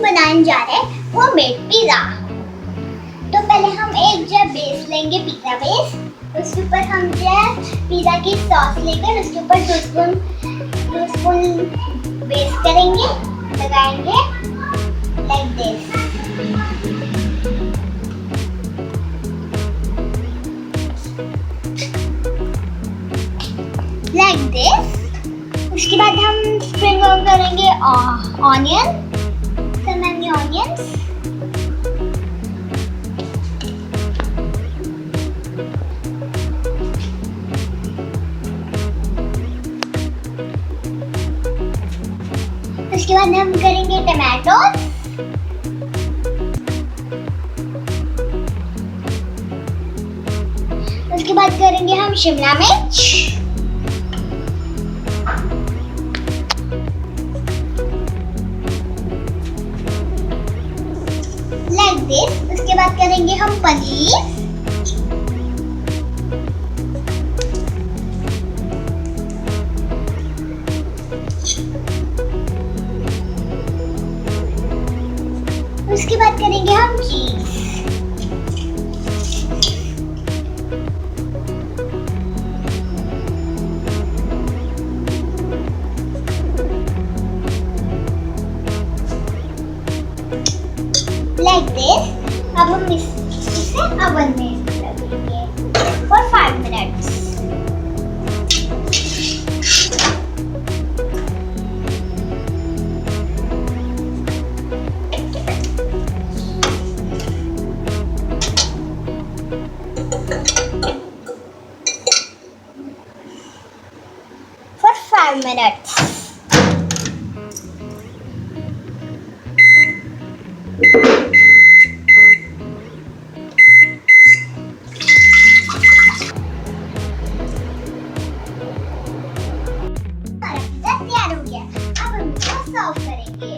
बनाने जा रहे हैं होममेड पिज़्ज़ा। तो पहले हम एक जो बेस लेंगे, पिज़्ज़ा बेस। उसके ऊपर हम जो है पिज़्ज़ा की सॉस लेकर उसके ऊपर 2 स्पून बेस करेंगे, लगाएंगे लाइक दिस। Like this. उसके बाद हम स्प्रिंग ऑन करेंगे ऑनियन, so many onions। उसके बाद हम करेंगे टमाटो। उसके बाद करेंगे हम शिमला मिर्च, लाइक दिस। उसके बाद करेंगे हम पनीर, उसके बाद करेंगे हम चीज, लाइक दिस। अब हम इसे ओवन में रखेंगे फॉर 5 मिनट्स। For 5 minutes. हमारा पिज़्ज़ा तैयार हो गया। अब हम इसे सर्व करेंगे।